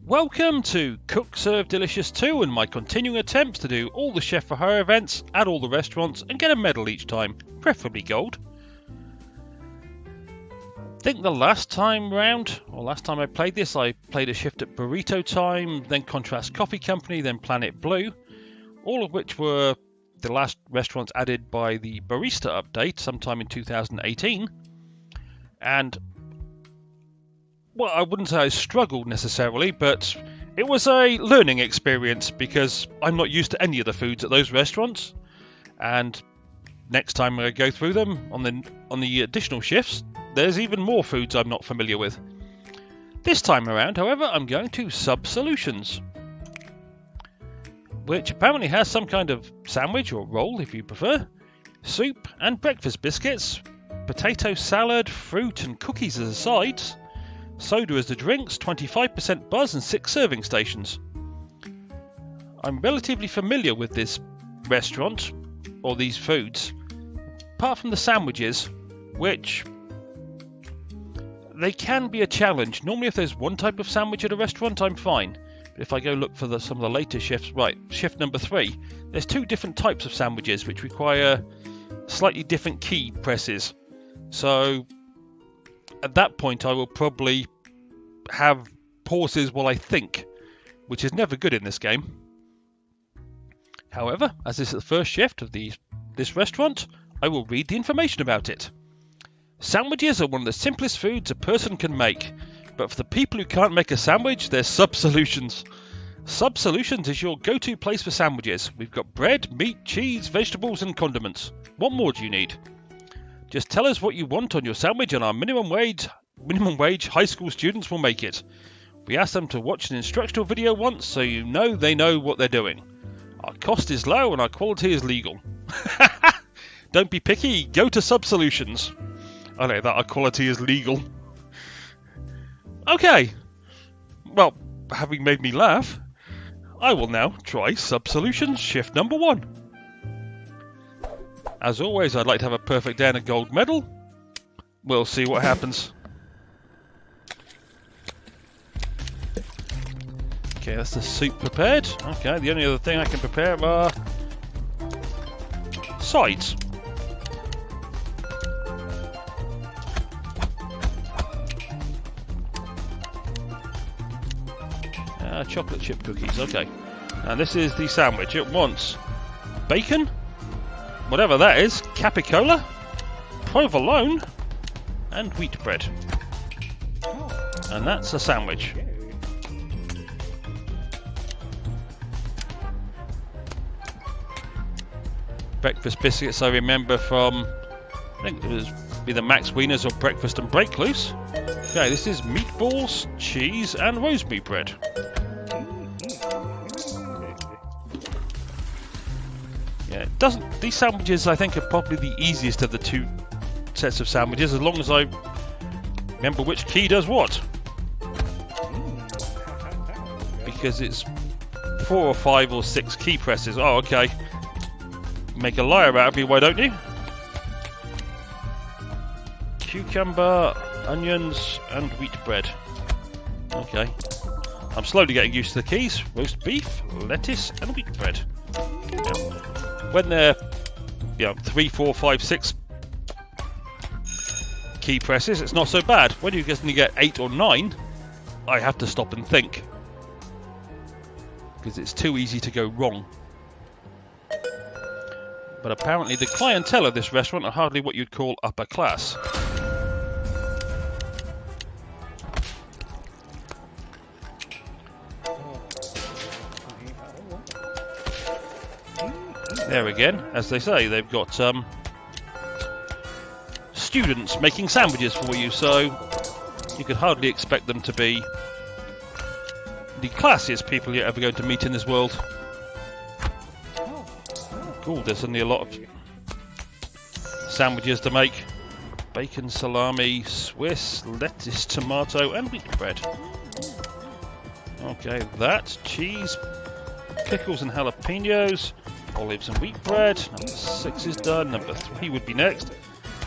Welcome to Cook Serve Delicious 2 and my continuing attempts to do all the Chef for Hire events at all the restaurants and get a medal each time, preferably gold. I think the last time I played this, I played a shift at Burrito Time, then Contrast Coffee Company, then Planet Blue, all of which were the last restaurants added by the Barista update sometime in 2018. And well, I wouldn't say I struggled necessarily, but it was a learning experience because I'm not used to any of the foods at those restaurants. And next time I go through them on the additional shifts, there's even more foods I'm not familiar with. This time around, however, I'm going to Sub Solutions, which apparently has some kind of sandwich or roll, if you prefer, soup and breakfast biscuits, potato salad, fruit and cookies as sides, soda as the drinks, 25% buzz and 6 serving stations. I'm relatively familiar with this restaurant, or these foods, apart from the sandwiches, which they can be a challenge. Normally if there's one type of sandwich at a restaurant, I'm fine. But if I go look for some of the later shifts, right, shift number 3, there's 2 different types of sandwiches which require slightly different key presses. So at that point I will probably have pauses while I think, which is never good in this game. However, as this is the first shift of this restaurant, I will read the information about it. Sandwiches are one of the simplest foods a person can make, but for the people who can't make a sandwich, there's Sub Solutions. Sub Solutions is your go-to place for sandwiches. We've got bread, meat, cheese, vegetables and condiments. What more do you need? Just tell us what you want on your sandwich and our minimum wage high school students will make it. We ask them to watch an instructional video once so you know they know what they're doing. Our cost is low and our quality is legal. Don't be picky, go to Sub Solutions. I like that, our quality is legal. Okay, well, having made me laugh, I will now try Sub Solutions shift number 1. As always, I'd like to have a perfect day and a gold medal. We'll see what happens. Okay, that's the soup prepared. Okay, the only other thing I can prepare are sides. Chocolate chip cookies, okay. And this is the sandwich. It wants bacon, whatever that is, capicola, provolone, and wheat bread. And that's a sandwich. Breakfast biscuits I remember from, I think it was either Max Wieners or Breakfast and Break Loose. Okay, this is meatballs, cheese, and rosemary bread. Yeah, it doesn't. These sandwiches I think are probably the easiest of the 2 sets of sandwiches, as long as I remember which key does what. Because it's 4 or 5 or 6 key presses. Oh, okay. Make a liar out of me, why don't you? Cucumber, onions, and wheat bread. Okay. I'm slowly getting used to the keys. Roast beef, lettuce, and wheat bread. Yeah. When they're 3, 4, 5, 6 key presses, it's not so bad. When you get 8 or 9, I have to stop and think. Because it's too easy to go wrong. But apparently the clientele of this restaurant are hardly what you'd call upper class. There again, as they say, they've got students making sandwiches for you, so you could hardly expect them to be the classiest people you're ever going to meet in this world. Cool, there's only a lot of sandwiches to make. Bacon, salami, Swiss, lettuce, tomato, and wheat bread. Okay, that, cheese, pickles and jalapenos, olives and wheat bread. Number 6 is done. Number 3 would be next.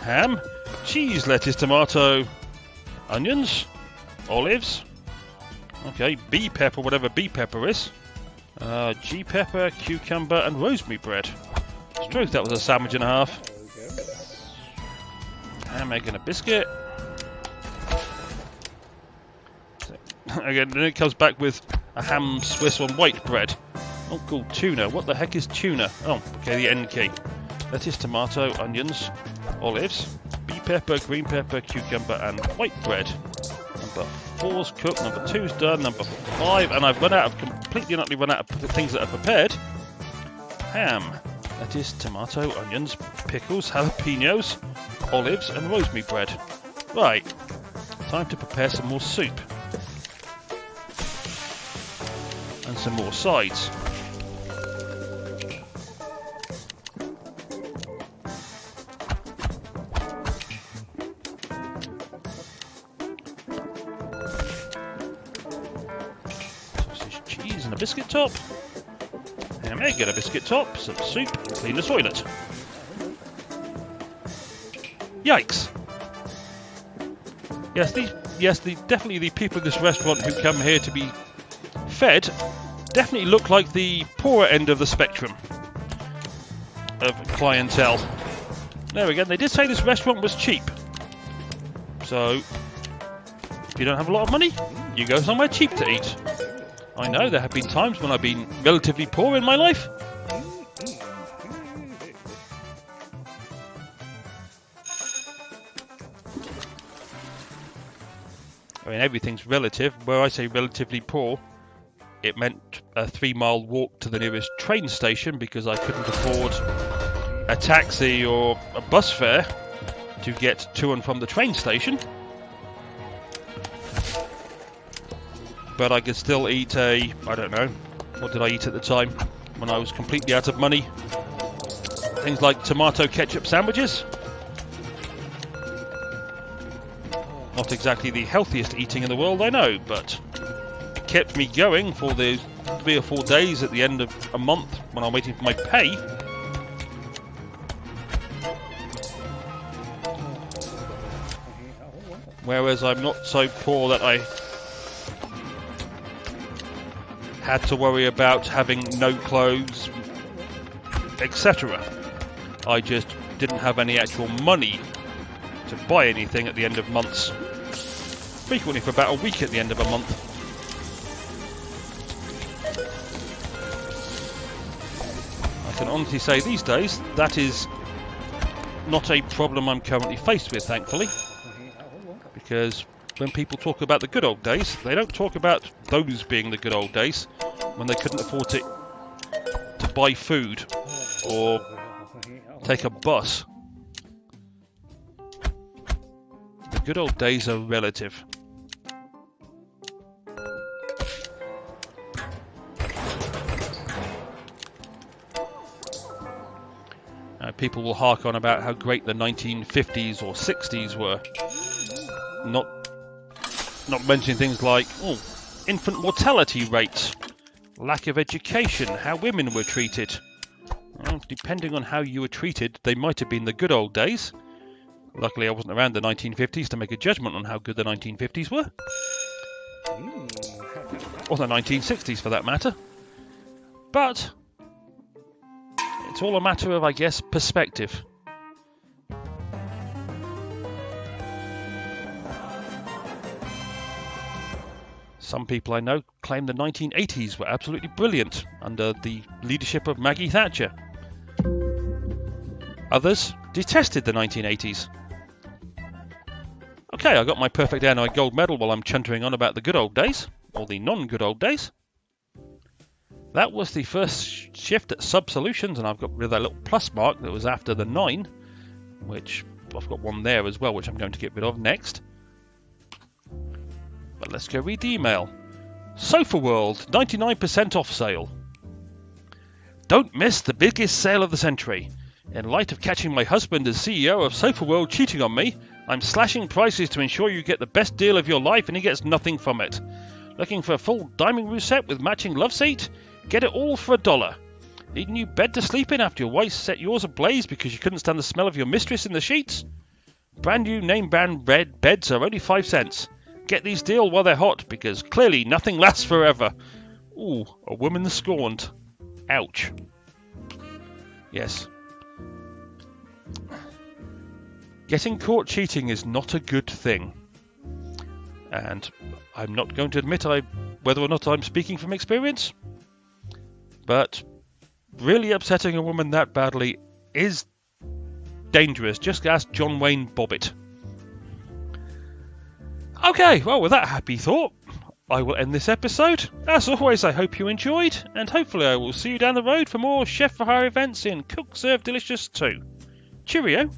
Ham, cheese, lettuce, tomato, onions, olives. Okay, bee pepper, whatever bee pepper is. G pepper, cucumber, and rosemary bread. It's true, that was a sandwich and a half. Ham, egg, and a biscuit. Again, then it comes back with a ham Swiss on white bread. Oh, cool, tuna. What the heck is tuna? Oh, okay, the N key. Lettuce, tomato, onions, olives, bee pepper, green pepper, cucumber, and white bread. Number 4's cooked, number 2's done, number 5, and I've completely and utterly run out of things that are prepared. Ham, lettuce, tomato, onions, pickles, jalapenos, olives, and rosemary bread. Right, time to prepare some more soup. And some more sides. Sausage, cheese, and a biscuit top. Ham, egg, and a biscuit top. Some soup, and clean the toilet. Yikes! Yes, definitely the people in this restaurant who come here to be fed definitely look like the poorer end of the spectrum of clientele. There again, they did say this restaurant was cheap. So, if you don't have a lot of money, you go somewhere cheap to eat. I know there have been times when I've been relatively poor in my life. I mean, everything's relative. Where I say relatively poor, it meant a 3-mile walk to the nearest train station because I couldn't afford a taxi or a bus fare to get to and from the train station. But I could still eat I don't know, what did I eat at the time when I was completely out of money? Things like tomato ketchup sandwiches. Not exactly the healthiest eating in the world, I know, but it kept me going for the 3 or 4 days at the end of a month when I'm waiting for my pay. Whereas I'm not so poor that I had to worry about having no clothes, etc. I just didn't have any actual money to buy anything at the end of months. Frequently for about a week at the end of a month. I can honestly say these days that is not a problem I'm currently faced with, thankfully. Because when people talk about the good old days, they don't talk about those being the good old days when they couldn't afford to buy food or take a bus. The good old days are relative. People will hark on about how great the 1950s or 60s were. Not mentioning things like infant mortality rates, lack of education, how women were treated. Well, depending on how you were treated, they might have been the good old days. Luckily, I wasn't around the 1950s to make a judgment on how good the 1950s were. Or the 1960s, for that matter. But it's all a matter of, I guess, perspective. Some people I know claim the 1980s were absolutely brilliant under the leadership of Maggie Thatcher. Others detested the 1980s. Okay, I got my perfect airline gold medal while I'm chuntering on about the good old days, or the non-good old days. That was the first shift at Sub Solutions, and I've got rid of that little plus mark that was after the 9, which I've got one there as well, which I'm going to get rid of next. But let's go read the email. Sofa World, 99% off sale. Don't miss the biggest sale of the century. In light of catching my husband as CEO of Sofa World cheating on me, I'm slashing prices to ensure you get the best deal of your life and he gets nothing from it. Looking for a full dining room set with matching love seat? Get it all for $1. Need a new bed to sleep in after your wife set yours ablaze because you couldn't stand the smell of your mistress in the sheets? Brand new name brand red beds are only 5 cents. Get these deals while they're hot, because clearly nothing lasts forever. Ooh, a woman scorned. Ouch. Yes. Getting caught cheating is not a good thing. And I'm not going to admit whether or not I'm speaking from experience, but really upsetting a woman that badly is dangerous. Just ask John Wayne Bobbitt. Okay, well, with that happy thought, I will end this episode. As always, I hope you enjoyed, and hopefully I will see you down the road for more Chef for Hire events in Cook Serve Delicious 2. Cheerio!